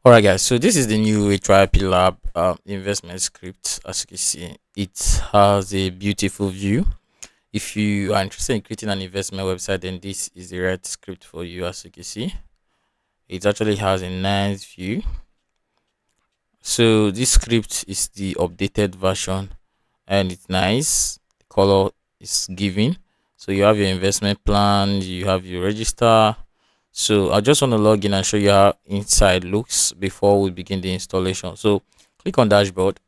All right, guys. So this is the new Hyiplab investment script. As you can see, it has a beautiful view. If you are interested in creating an investment website, then this is the right script for you. As you can see, it actually has a nice view. So this script is the updated version, and it's nice. The color is given. So you have your investment plan. You have your register. So I just want to log in and show you how inside looks before we begin the installation. So click on dashboard.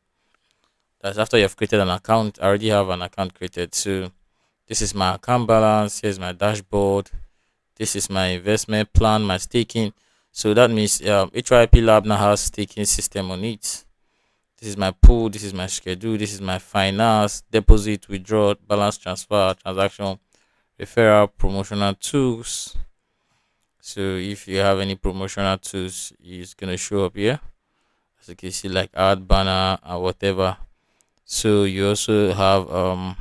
That's after you've created an account. I already have an account created. So this is my account balance. Here's my dashboard. This is my investment plan, my staking. So that means Hyiplab now has staking system on it. This is my pool. This is my schedule. This is my finance, deposit, withdraw, balance transfer, transaction, referral, promotional tools. So if you have any promotional tools, it's gonna show up here. As you can see, like ad banner or whatever. So you also have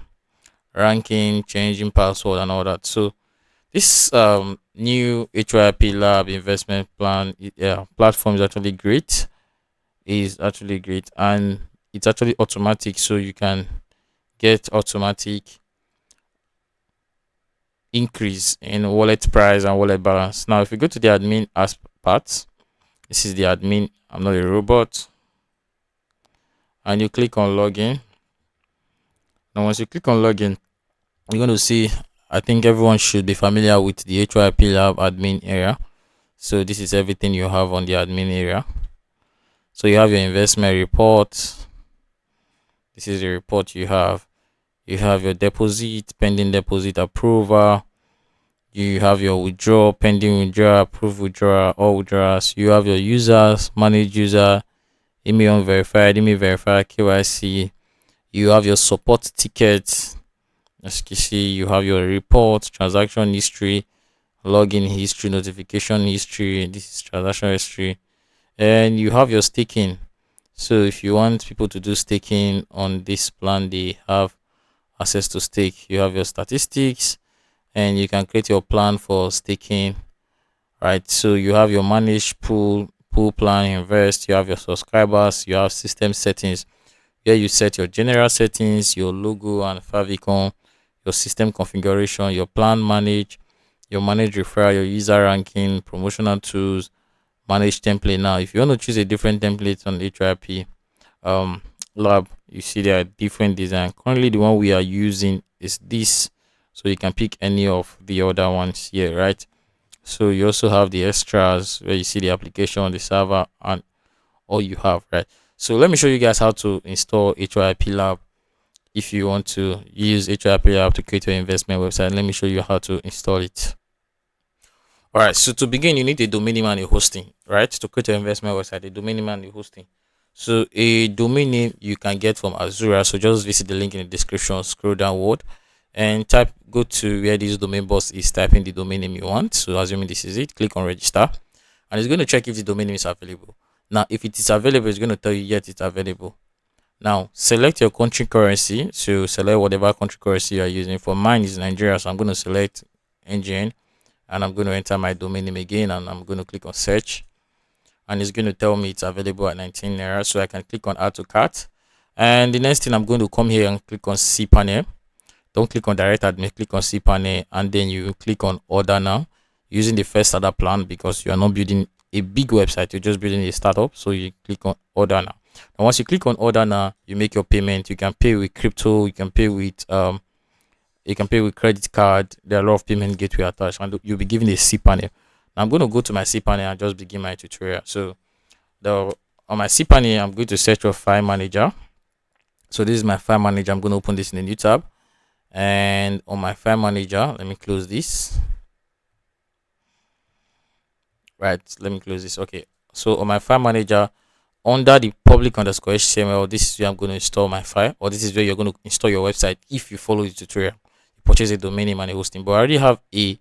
ranking, changing password and all that. So this new Hyiplab investment plan platform is actually great. Is actually great, and it's actually automatic, so you can get automatic increase in wallet price and wallet balance. Now if you go to the admin as part, this is the admin. I'm not a robot. And you click on login. Now once you click on login, you're going to see, I think everyone should be familiar with the Hyiplab admin area. So this is everything you have on the admin area. So you have your investment report. This is the report you have. You have your deposit, pending deposit approval. You have your withdraw, pending withdraw, approved withdrawal, all withdrawals. You have your users, manage user, email unverified, email verified, KYC. You have your support tickets. As you can see, you have your report, transaction history, login history, notification history. This is transaction history. And you have your staking. So if you want people to do staking on this plan, they have access to stake. You have your statistics, and you can create your plan for staking, right? So you have your managed pool plan, invest. You have your subscribers. You have system settings where you set your general settings, your logo and favicon, your system configuration, your plan manage, your manage referral, your user ranking, promotional tools, manage template. Now if you want to choose a different template on HYP um lab, you see there are different design. Currently the one we are using is this, so you can pick any of the other ones here, right? So you also have the extras where you see the application, the server, and all you have, right? So let me show you guys how to install Hyiplab. If you want to use Hyiplab to create your investment website, let me show you how to install it. All right, so to begin, you need a domain name and a hosting, right? To create your investment website, a domain name and a hosting. So a domain name you can get from Azura. So just visit the link in the description, scroll downward, and go to where this domain box is, type in the domain name you want. So assuming this is it, click on register, and it's going to check if the domain name is available. Now, if it is available, it's going to tell you yes, it's available. Now, select your country currency. So select whatever country currency you are using. For mine is Nigeria, so I'm going to select NGN, and I'm going to enter my domain name again, and I'm going to click on search, and it's going to tell me it's available at 19 naira. So I can click on add to cart, and the next thing, I'm going to come here and click on C panel. Don't click on direct admin, click on C panel, and then you click on order now using the first starter plan, because you are not building a big website, you're just building a startup. So you click on order now. And once you click on order now, you make your payment. You can pay with crypto, you can pay with credit card. There are a lot of payment gateway attached, and you'll be given a C panel. Now I'm going to go to my C panel and just begin my tutorial. So on my C panel, I'm going to search for file manager. So this is my file manager. I'm going to open this in a new tab, and on my file manager, let me close this. Right, let me close this. Okay, so on my file manager, under the public underscore HTML, this is where I'm going to install my file, or this is where you're going to install your website if you follow the tutorial. You purchase a domain name and a hosting, but I already have a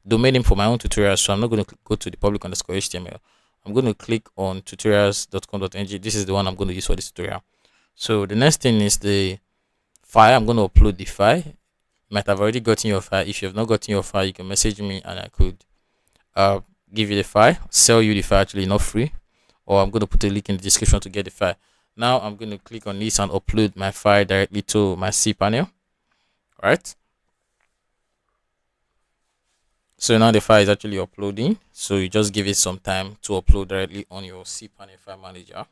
domain name for my own tutorial, so I'm not going to go to the public underscore HTML. I'm going to click on tutorials.com.ng. This is the one I'm going to use for this tutorial. So the next thing is the file. I'm going to upload the file. You might have already gotten your file. If you have not gotten your file, you can message me and I could give you the file, sell you the file, actually not free, or I'm going to put a link in the description to get the file. Now I'm going to click on this and upload my file directly to my cPanel. All right. So now the file is actually uploading. So you just give it some time to upload directly on your cPanel file manager.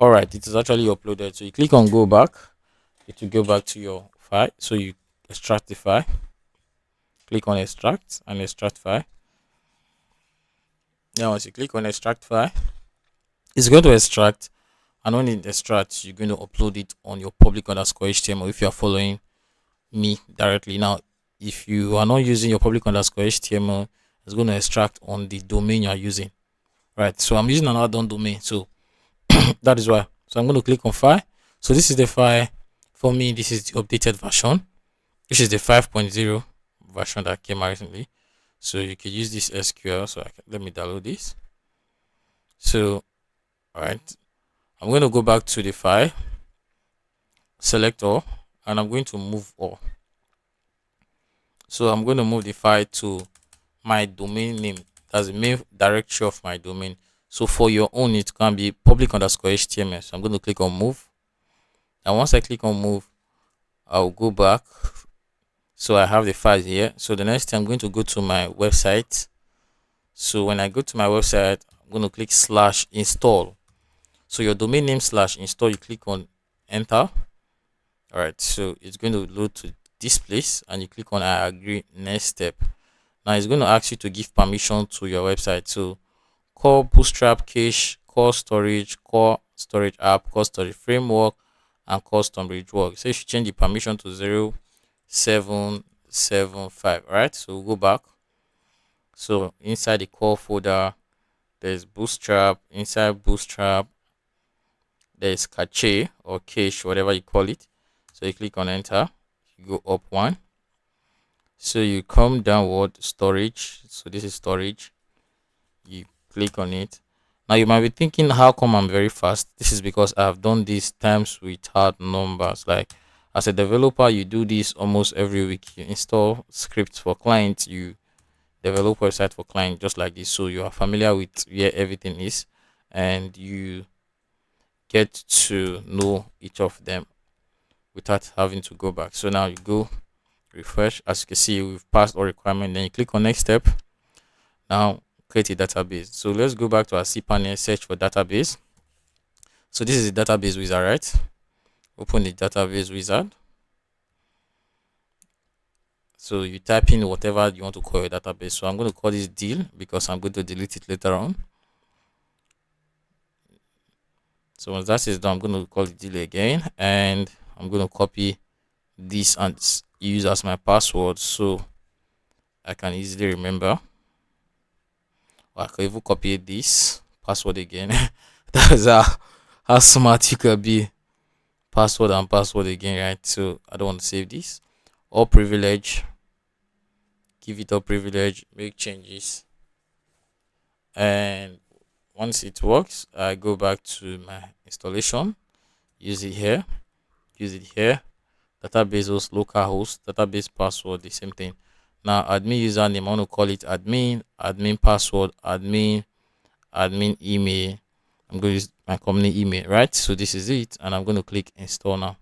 All right, it is actually uploaded. So you click on go back. It will go back to your file. So you extract the file. Click on extract and extract file. Now once you click on extract file, it's going to extract, and when it extracts, you're going to upload it on your public underscore HTML if you are following me directly. Now, if you are not using your public underscore HTML, it's going to extract on the domain you are using. Right. So I'm using another domain. So that is why. So I'm going to click on file. So this is the file. For me, this is the updated version. This is the 5.0 version that came out recently. So you can use this SQL. So let me download this. So, all right. I'm going to go back to the file, select all, and I'm going to move all. So I'm going to move the file to my domain name. That's the main directory of my domain. So for your own, it can be public underscore HTML. So I'm going to click on move. And once I click on move, I'll go back. So I have the file here. So the next thing, I'm going to go to my website. So when I go to my website, I'm going to click /install. So your domain name /install, you click on enter. All right, so it's going to load to this place and you click on I agree, next step. Now it's going to ask you to give permission to your website. So core bootstrap cache, core storage app, core storage framework, and core storage work. So you should change the permission to 0775. All right, so we'll go back. So inside the core folder, there's bootstrap. Inside bootstrap, there's cache or cache, whatever you call it. So you click on enter, you go up one. So you come downward, storage. So this is storage. You click on it. Now you might be thinking, how come I'm very fast? This is because I've done these times with hard numbers. Like as a developer, you do this almost every week. You install scripts for clients, you develop website for clients just like this. So you are familiar with where everything is and you get to know each of them without having to go back. So now you go refresh. As you can see, we've passed all requirement. Then you click on next step. Now create a database. So let's go back to our cPanel, search for database. So this is the database wizard, right? Open the database wizard. So you type in whatever you want to call your database. So I'm going to call this deal because I'm going to delete it later on. So once that is done, I'm going to call it deal again, and I'm going to copy this and use as my password so I can easily remember. Or I can even copy this password again. That's how smart you could be. Password and password again, right? So I don't want to save this. All privilege. Give it all privilege. Make changes. And once it works, I go back to my installation. Use it here. Use it here. Database host, local host, database password, the same thing. Now admin username, I want to call it admin, admin password, admin email. I'm going to use my company email, right? So this is it, and I'm going to click install now.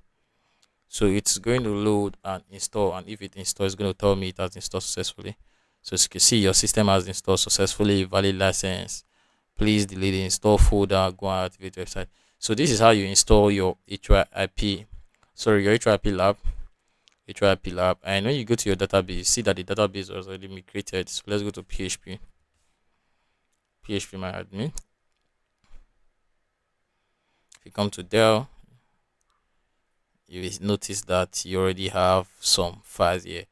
So it's going to load and install, and if it installs, it's going to tell me it has installed successfully. So as you can see, your system has installed successfully, valid license. Please delete the install folder, go and activate website. So this is how you install your Hyiplab. HYIP Lab, and when you go to your database, you see that the database was already migrated. So let's go to PHP my admin. If you come to Dell, you will notice that you already have some files here.